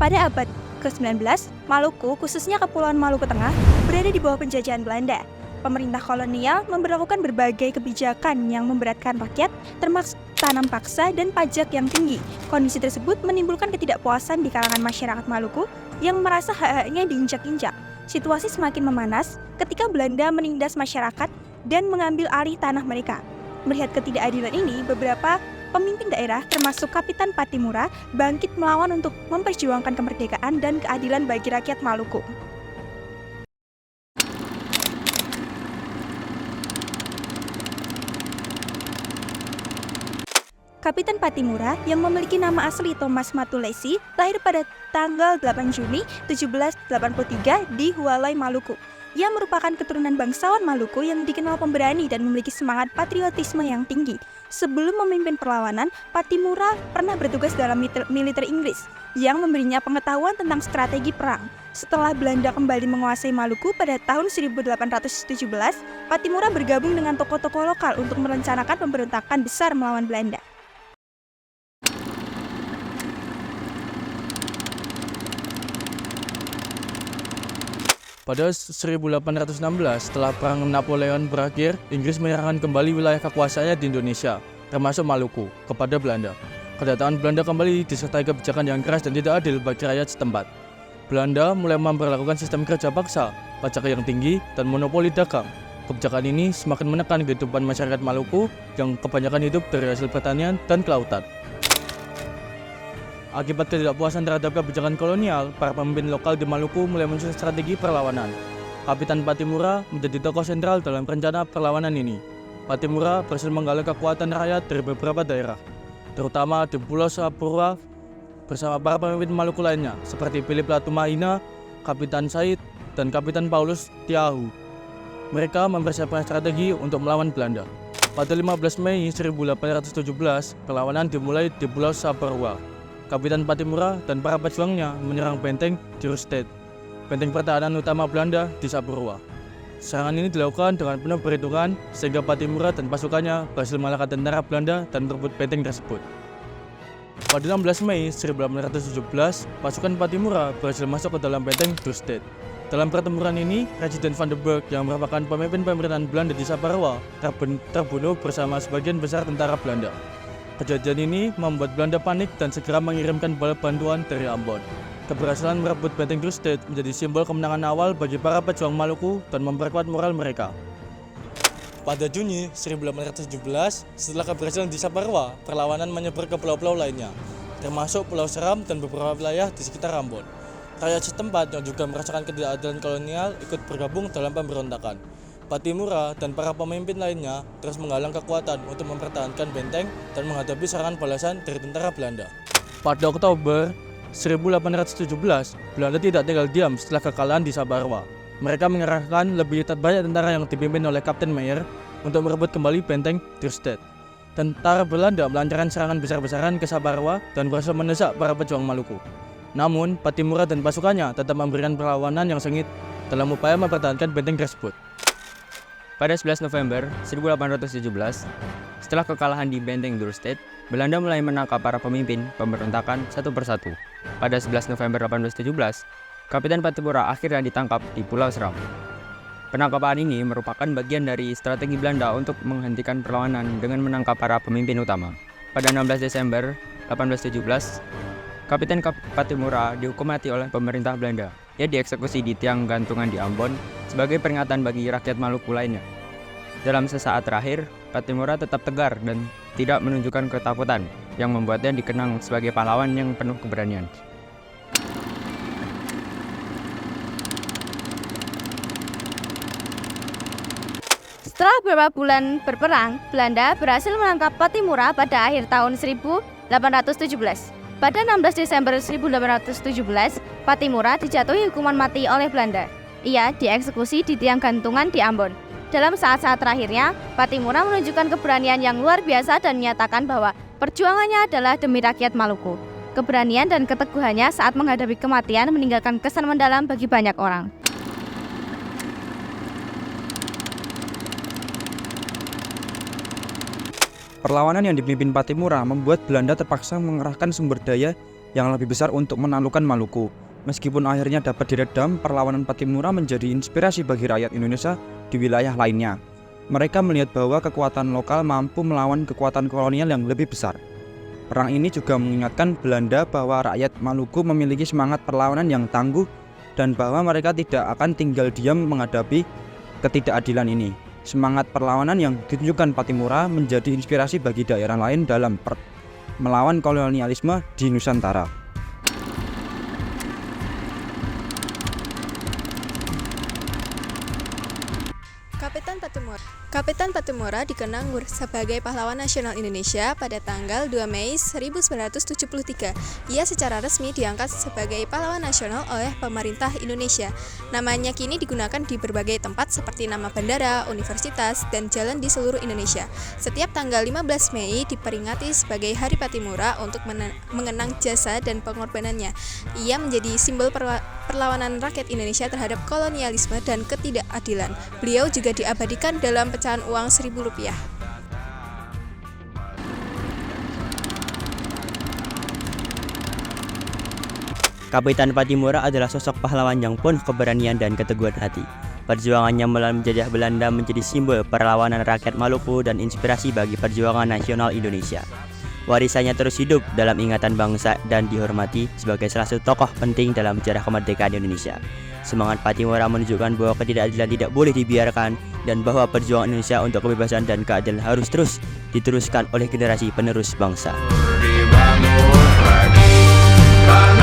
Pada abad ke-19, Maluku, khususnya Kepulauan Maluku Tengah, berada di bawah penjajahan Belanda. Pemerintah kolonial memberlakukan berbagai kebijakan yang memberatkan rakyat, termasuk tanam paksa dan pajak yang tinggi. Kondisi tersebut menimbulkan ketidakpuasan di kalangan masyarakat Maluku yang merasa hak-haknya diinjak-injak. Situasi semakin memanas ketika Belanda menindas masyarakat dan mengambil alih tanah mereka. Melihat ketidakadilan ini, beberapa pemimpin daerah termasuk Kapitan Patimura bangkit melawan untuk memperjuangkan kemerdekaan dan keadilan bagi rakyat Maluku. Kapitan Patimura yang memiliki nama asli Thomas Matulesi lahir pada tanggal 8 Juni 1783 di Hualai, Maluku. Ia merupakan keturunan bangsawan Maluku yang dikenal pemberani dan memiliki semangat patriotisme yang tinggi. Sebelum memimpin perlawanan, Patimura pernah bertugas dalam militer Inggris yang memberinya pengetahuan tentang strategi perang. Setelah Belanda kembali menguasai Maluku pada tahun 1817, Patimura bergabung dengan tokoh-tokoh lokal untuk merencanakan pemberontakan besar melawan Belanda. Pada 1816, setelah Perang Napoleon berakhir, Inggris menyerahkan kembali wilayah kekuasaannya di Indonesia, termasuk Maluku, kepada Belanda. Kedatangan Belanda kembali disertai kebijakan yang keras dan tidak adil bagi rakyat setempat. Belanda mulai memperlakukan sistem kerja paksa, pajak yang tinggi, dan monopoli dagang. Kebijakan ini semakin menekan kehidupan masyarakat Maluku yang kebanyakan hidup dari hasil pertanian dan kelautan. Akibat ketidakpuasan terhadap kebijakan kolonial, para pemimpin lokal di Maluku mulai menyusun strategi perlawanan. Kapitan Patimura menjadi tokoh sentral dalam rencana perlawanan ini. Patimura berhasil menggalang kekuatan rakyat dari beberapa daerah, terutama di Pulau Sapurwa, bersama para pemimpin Maluku lainnya, seperti Philip Latumaina, Kapitan Said, dan Kapitan Paulus Tiahu. Mereka mempersiapkan strategi untuk melawan Belanda. Pada 15 Mei 1817, perlawanan dimulai di Pulau Sapurwa. Kapitan Patimura dan para pejuangnya menyerang benteng di Rustedh, benteng pertahanan utama Belanda di Sapurwa. Serangan ini dilakukan dengan penuh perhitungan sehingga Patimura dan pasukannya berhasil mengalahkan tentara Belanda dan merebut benteng tersebut. Pada 16 Mei 1817, pasukan Patimura berhasil masuk ke dalam benteng Rustedh. Dalam pertempuran ini, Residen van der Burg yang merupakan pemimpin pemerintahan Belanda di Sapurwa terbunuh bersama sebagian besar tentara Belanda. Kejadian ini membuat Belanda panik dan segera mengirimkan bala bantuan dari Ambon. Keberhasilan merebut benteng Rustedh menjadi simbol kemenangan awal bagi para pejuang Maluku dan memperkuat moral mereka. Pada Juni 1817, setelah keberhasilan di Sapurwa, perlawanan menyebar ke pulau-pulau lainnya, termasuk Pulau Seram dan beberapa wilayah di sekitar Ambon. Rakyat setempat yang juga merasakan ketidakadilan kolonial ikut bergabung dalam pemberontakan. Patimura dan para pemimpin lainnya terus menggalang kekuatan untuk mempertahankan benteng dan menghadapi serangan balasan dari tentara Belanda. Pada Oktober 1817, Belanda tidak tinggal diam setelah kekalahan di Sapurwa. Mereka mengerahkan lebih banyak tentara yang dipimpin oleh Kapten Meyer untuk merebut kembali benteng Rustedh. Tentara Belanda melancarkan serangan besar-besaran ke Sapurwa dan berhasil mendesak para pejuang Maluku. Namun, Patimura dan pasukannya tetap memberikan perlawanan yang sengit dalam upaya mempertahankan benteng tersebut. Pada 11 November 1817, setelah kekalahan di benteng Rustedh, Belanda mulai menangkap para pemimpin pemberontakan satu persatu. Pada 11 November 1817, Kapitan Patimura akhirnya ditangkap di Pulau Seram. Penangkapan ini merupakan bagian dari strategi Belanda untuk menghentikan perlawanan dengan menangkap para pemimpin utama. Pada 16 Desember 1817, Kapitan Patimura dihukum mati oleh pemerintah Belanda. Ia dieksekusi di tiang gantungan di Ambon sebagai peringatan bagi rakyat Maluku lainnya. Dalam sesaat terakhir, Patimura tetap tegar dan tidak menunjukkan ketakutan, yang membuatnya dikenang sebagai pahlawan yang penuh keberanian. Setelah beberapa bulan berperang, Belanda berhasil menangkap Patimura pada akhir tahun 1817. Pada 16 Desember 1817, Patimura dijatuhi hukuman mati oleh Belanda. Ia dieksekusi di tiang gantungan di Ambon. Dalam saat-saat terakhirnya, Patimura menunjukkan keberanian yang luar biasa dan menyatakan bahwa perjuangannya adalah demi rakyat Maluku. Keberanian dan keteguhannya saat menghadapi kematian meninggalkan kesan mendalam bagi banyak orang. Perlawanan yang dipimpin Patimura membuat Belanda terpaksa mengerahkan sumber daya yang lebih besar untuk menaklukkan Maluku. Meskipun akhirnya dapat diredam, perlawanan Pattimura menjadi inspirasi bagi rakyat Indonesia di wilayah lainnya. Mereka melihat bahwa kekuatan lokal mampu melawan kekuatan kolonial yang lebih besar. Perang ini juga mengingatkan Belanda bahwa rakyat Maluku memiliki semangat perlawanan yang tangguh dan bahwa mereka tidak akan tinggal diam menghadapi ketidakadilan ini. Semangat perlawanan yang ditunjukkan Pattimura menjadi inspirasi bagi daerah lain dalam melawan kolonialisme di Nusantara. Kapitan Pattimura dikenang sebagai pahlawan nasional Indonesia pada tanggal 2 Mei 1973. Ia secara resmi diangkat sebagai pahlawan nasional oleh pemerintah Indonesia. Namanya kini digunakan di berbagai tempat seperti nama bandara, universitas, dan jalan di seluruh Indonesia. Setiap tanggal 15 Mei diperingati sebagai Hari Pattimura untuk mengenang jasa dan pengorbanannya. Ia menjadi simbol perlawanan rakyat Indonesia terhadap kolonialisme dan ketidakadilan. Beliau juga diabadikan dalam pecahan uang Rp1.000. Kapitan Pattimura adalah sosok pahlawan yang penuh keberanian dan keteguhan hati. Perjuangannya melawan penjajah Belanda menjadi simbol perlawanan rakyat Maluku dan inspirasi bagi perjuangan nasional Indonesia. Warisannya terus hidup dalam ingatan bangsa dan dihormati sebagai salah satu tokoh penting dalam sejarah kemerdekaan Indonesia. Semangat Pattimura menunjukkan bahwa ketidakadilan tidak boleh dibiarkan dan bahwa perjuangan Indonesia untuk kebebasan dan keadilan harus terus diteruskan oleh generasi penerus bangsa. Dibangun lagi.